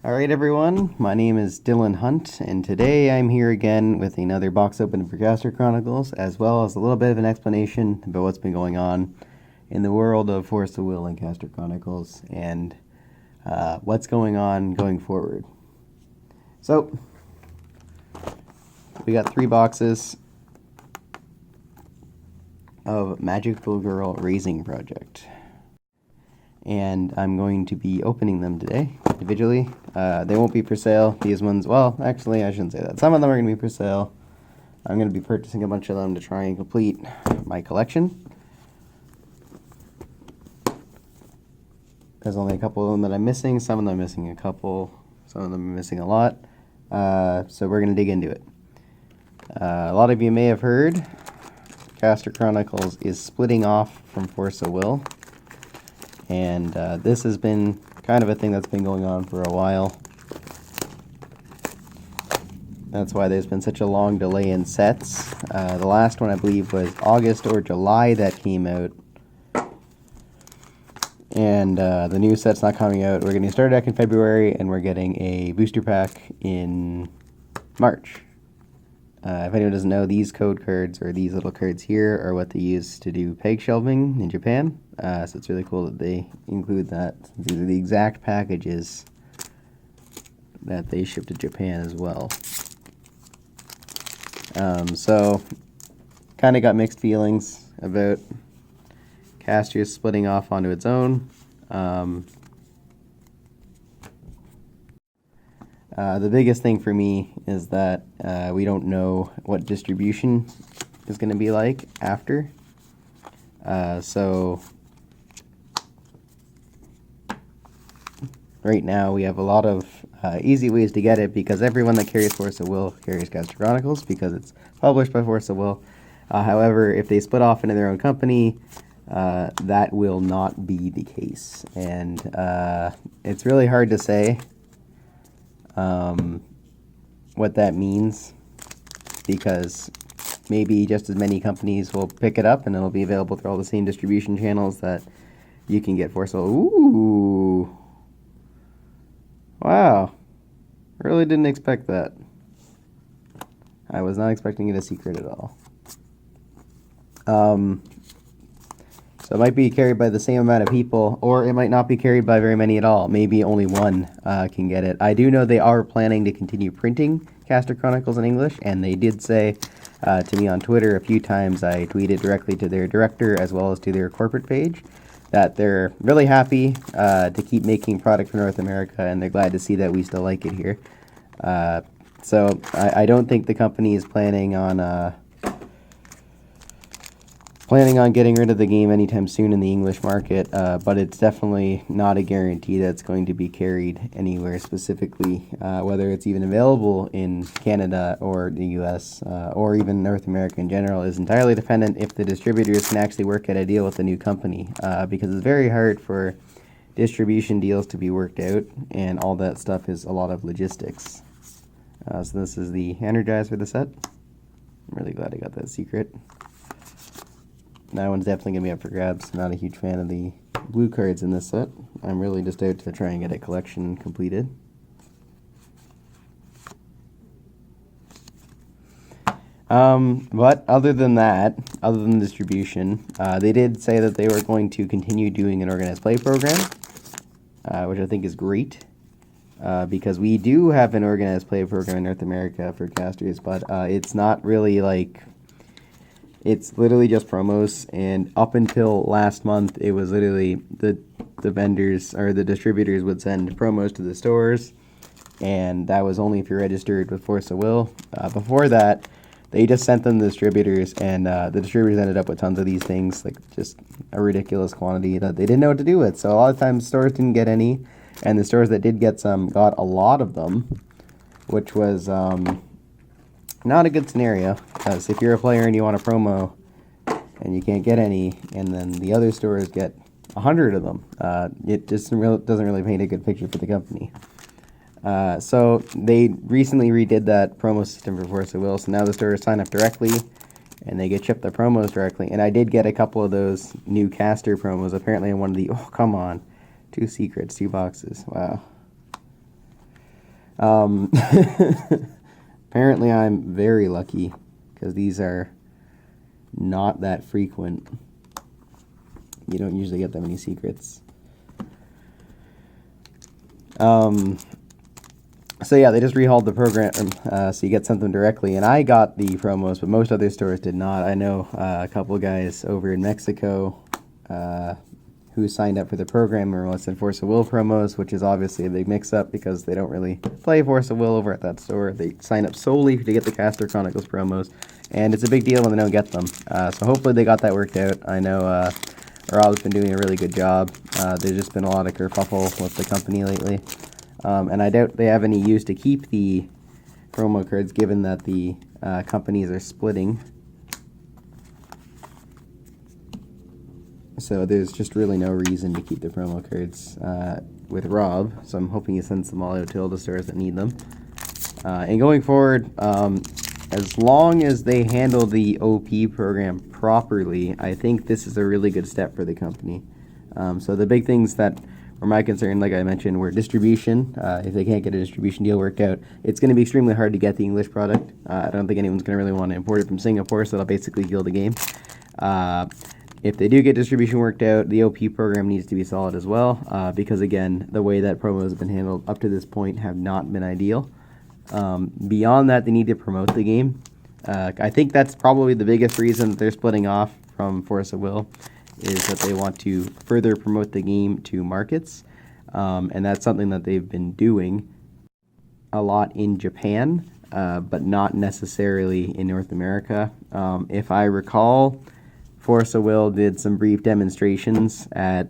Alright everyone, my name is Dylan Hunt, and today I'm here again with another box opening for Caster Chronicles, as well as a little bit of an explanation about what's been going on in the world of Force of Will and Caster Chronicles, and what's going on going forward. So, we got 3 boxes of Magical Girl Raising Project. And I'm going to be opening them today individually. They won't be for sale. These ones, well, actually, I shouldn't say that. Some of them are going to be for sale. I'm going to be purchasing a bunch of them to try and complete my collection. There's only a couple of them that I'm missing. Some of them I'm missing a couple. Some of them I'm missing a lot. So we're going to dig into it. A lot of you may have heard Caster Chronicles is splitting off from Force of Will. And this has been kind of a thing that's been going on for a while. That's why there's been such a long delay in sets. The last one, I believe, was August or July that came out. And the new set's not coming out. We're getting started back in February, and we're getting a booster pack in March. If anyone doesn't know, these code cards, or these little cards here, are what they use to do peg shelving in Japan. So it's really cool that they include that. These are the exact packages that they ship to Japan as well. So, kind of got mixed feelings about Caster splitting off onto its own. The biggest thing for me is that we don't know what distribution is going to be like after. So right now we have a lot of easy ways to get it because everyone that carries Force of Will carries Caster Chronicles because it's published by Force of Will. However, if they split off into their own company, that will not be the case. And it's really hard to say what that means, because maybe just as many companies will pick it up and it'll be available through all the same distribution channels that you can get Force of Will. Ooh! Wow. Really didn't expect that. I was not expecting it a secret at all. So it might be carried by the same amount of people, or it might not be carried by very many at all. Maybe only one can get it. I do know they are planning to continue printing Caster Chronicles in English, and they did say to me on Twitter a few times, I tweeted directly to their director as well as to their corporate page, that they're really happy to keep making product for North America, and they're glad to see that we still like it here. So I don't think the company is planning on getting rid of the game anytime soon in the English market, but it's definitely not a guarantee that it's going to be carried anywhere specifically, whether it's even available in Canada or the US, or even North America in general, is entirely dependent if the distributors can actually work out a deal with the new company, because it's very hard for distribution deals to be worked out, and all that stuff is a lot of logistics. So this is the Energize for the set. I'm really glad I got that secret. That one's definitely going to be up for grabs. I'm not a huge fan of the blue cards in this set. I'm really just out to try and get a collection completed. But other than that, other than distribution, they did say that they were going to continue doing an organized play program, which I think is great, because we do have an organized play program in North America for casters, but it's not really like... It's literally just promos, and up until last month, it was literally the vendors or the distributors would send promos to the stores, and that was only if you're registered with Force of Will. Before that, they just sent them to the distributors, and the distributors ended up with tons of these things, like just a ridiculous quantity that they didn't know what to do with. So a lot of times stores didn't get any, and the stores that did get some got a lot of them, which was... not a good scenario, because if you're a player and you want a promo and you can't get any, and then the other stores get 100 of them, it just doesn't really paint a good picture for the company. So they recently redid that promo system for Force of Will, so now the stores sign up directly and they get shipped the promos directly. And I did get a couple of those new caster promos. Apparently in one of the, oh come on, 2 secrets, 2 boxes, wow. Apparently I'm very lucky, because these are not that frequent. You don't usually get that many secrets. So yeah, they just rehauled the program, so you get something directly, and I got the promos, but most other stores did not. I know a couple of guys over in Mexico who signed up for the program or listed Force of Will promos, which is obviously a big mix-up because they don't really play Force of Will over at that store. They sign up solely to get the Caster Chronicles promos, and it's a big deal when they don't get them. So hopefully they got that worked out. I know Rob's been doing a really good job. There's just been a lot of kerfuffle with the company lately. And I doubt they have any use to keep the promo cards, given that the companies are splitting. So there's just really no reason to keep the promo cards with Rob. So I'm hoping he sends them all out to all the stores that need them. And going forward, as long as they handle the OP program properly, I think this is a really good step for the company. So the big things that were my concern, like I mentioned, were distribution. If they can't get a distribution deal worked out, it's going to be extremely hard to get the English product. I don't think anyone's going to really want to import it from Singapore, so that'll basically kill the game. If they do get distribution worked out, the OP program needs to be solid as well, because again, the way that promos have been handled up to this point have not been ideal. Beyond that, they need to promote the game. I think that's probably the biggest reason that they're splitting off from Force of Will, is that they want to further promote the game to markets, and that's something that they've been doing a lot in Japan, but not necessarily in North America. If I recall, Force of Will did some brief demonstrations at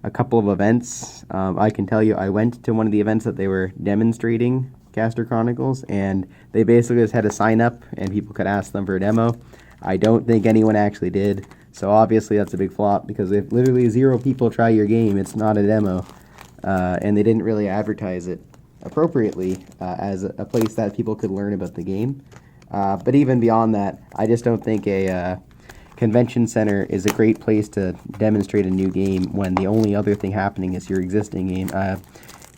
a couple of events. I can tell you I went to one of the events that they were demonstrating Caster Chronicles, and they basically just had to sign up and people could ask them for a demo. I don't think anyone actually did. So obviously that's a big flop, because if literally 0 people try your game, it's not a demo. And they didn't really advertise it appropriately as a place that people could learn about the game. But even beyond that, I just don't think a convention center is a great place to demonstrate a new game when the only other thing happening is your existing game.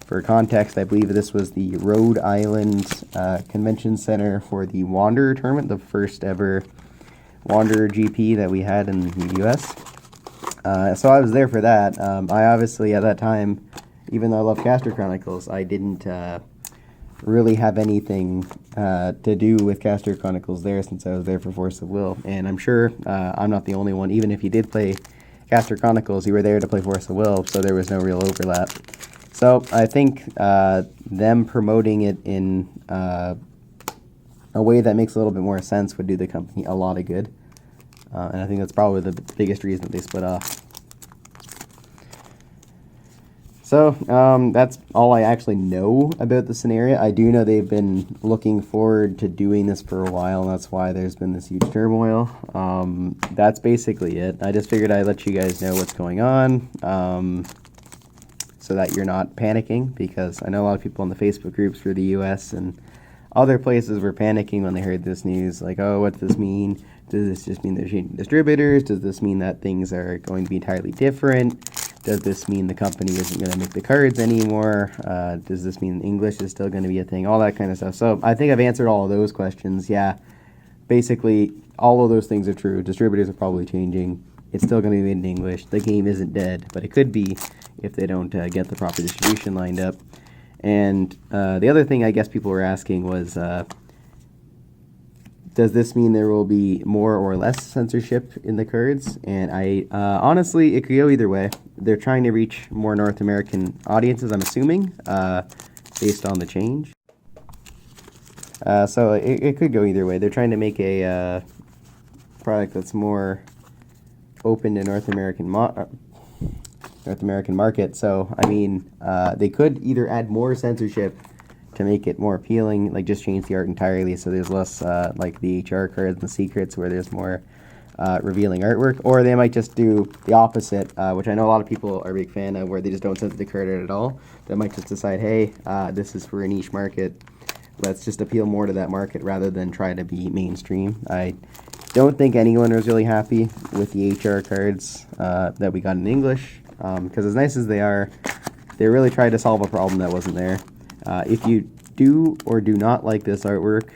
For context, I believe this was the Rhode Island Convention Center for the Wanderer tournament, the first ever Wanderer GP that we had in the US. So I was there for that. I obviously, at that time, even though I love Caster Chronicles, I didn't really have anything to do with Caster Chronicles there, since I was there for Force of Will. And I'm sure I'm not the only one. Even if you did play Caster Chronicles, you were there to play Force of Will, so there was no real overlap. So I think them promoting it in a way that makes a little bit more sense would do the company a lot of good. And I think that's probably the biggest reason that they split off. So that's all I actually know about the scenario. I do know they've been looking forward to doing this for a while, and that's why there's been this huge turmoil. That's basically it. I just figured I'd let you guys know what's going on, so that you're not panicking, because I know a lot of people in the Facebook groups for the US and other places were panicking when they heard this news, like, oh, what does this mean? Does this just mean they're changing distributors? Does this mean that things are going to be entirely different? Does this mean the company isn't going to make the cards anymore? Does this mean English is still going to be a thing? All that kind of stuff. So I think I've answered all of those questions. Yeah, basically all of those things are true. Distributors are probably changing. It's still going to be made in English. The game isn't dead, but it could be if they don't get the proper distribution lined up. And the other thing I guess people were asking was, does this mean there will be more or less censorship in the cards? And I honestly, it could go either way. They're trying to reach more North American audiences, I'm assuming, based on the change. So it could go either way. They're trying to make a product that's more open to North American market. So I mean, they could either add more censorship to make it more appealing, like just change the art entirely so there's less like the HR cards and the secrets where there's more revealing artwork, or they might just do the opposite, which I know a lot of people are a big fan of, where they just don't censor the card art at all. They might just decide, hey, this is for a niche market, let's just appeal more to that market rather than try to be mainstream. I don't think anyone was really happy with the HR cards that we got in English, because as nice as they are, they really tried to solve a problem that wasn't there. If you do or do not like this artwork,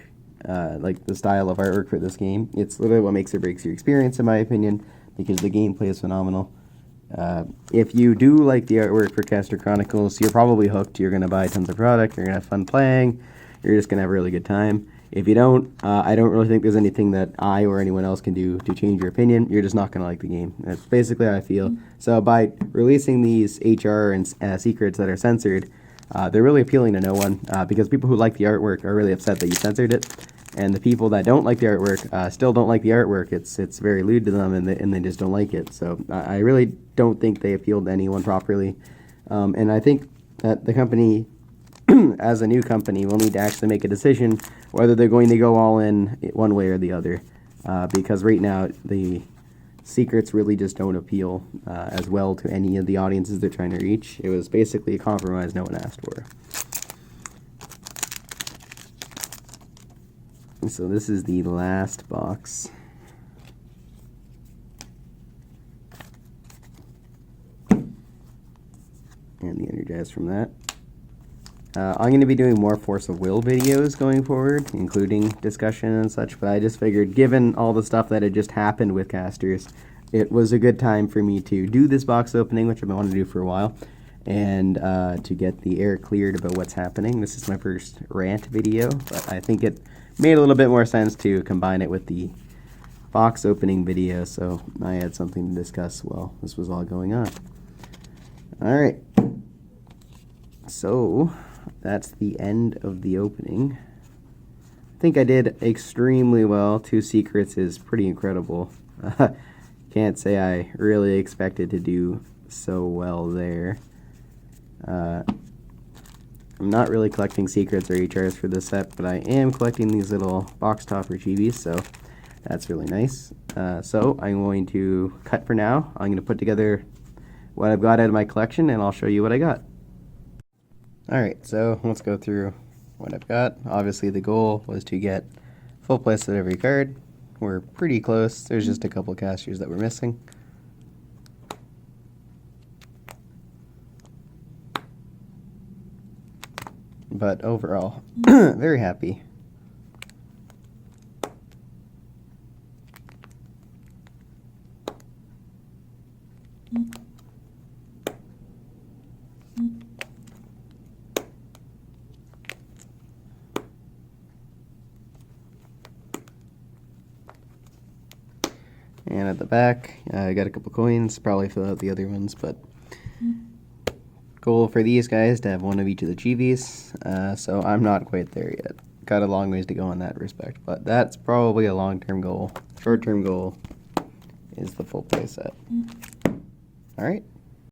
like the style of artwork for this game, it's literally what makes or breaks your experience, in my opinion, because the gameplay is phenomenal. If you do like the artwork for Caster Chronicles, you're probably hooked. You're going to buy tons of product. You're going to have fun playing. You're just going to have a really good time. If you don't, I don't really think there's anything that I or anyone else can do to change your opinion. You're just not going to like the game. That's basically how I feel. So by releasing these HR and secrets that are censored, they're really appealing to no one, because people who like the artwork are really upset that you censored it. And the people that don't like the artwork still don't like the artwork. It's very lewd to them, and they just don't like it. So I really don't think they appealed to anyone properly. And I think that the company, as a new company, will need to actually make a decision whether they're going to go all in one way or the other. Because right now, the secrets really just don't appeal as well to any of the audiences they're trying to reach. It was basically a compromise no one asked for. So this is the last box. And the Energize from that. I'm going to be doing more Force of Will videos going forward, including discussion and such, but I just figured, given all the stuff that had just happened with casters, it was a good time for me to do this box opening, which I've been wanting to do for a while, and to get the air cleared about what's happening. This is my first rant video, but I think it made a little bit more sense to combine it with the box opening video, so I had something to discuss while this was all going on. Alright, so that's the end of the opening. I think I did extremely well. 2 secrets is pretty incredible. Can't say I really expected to do so well there. I'm not really collecting secrets or HRs for this set, but I am collecting these little box topper chibis, so that's really nice. So I'm going to cut for now. I'm going to put together what I've got out of my collection, and I'll show you what I got. Alright, so let's go through what I've got. Obviously the goal was to get full place of every card. We're pretty close. There's just a couple casters that we're missing. But overall, very happy. And at the back, I got a couple coins, probably fill out the other ones, but goal for these guys to have one of each of the chibis, so I'm not quite there yet. Got a long ways to go in that respect, but that's probably a long-term goal. Short-term goal is the full play set. Alright.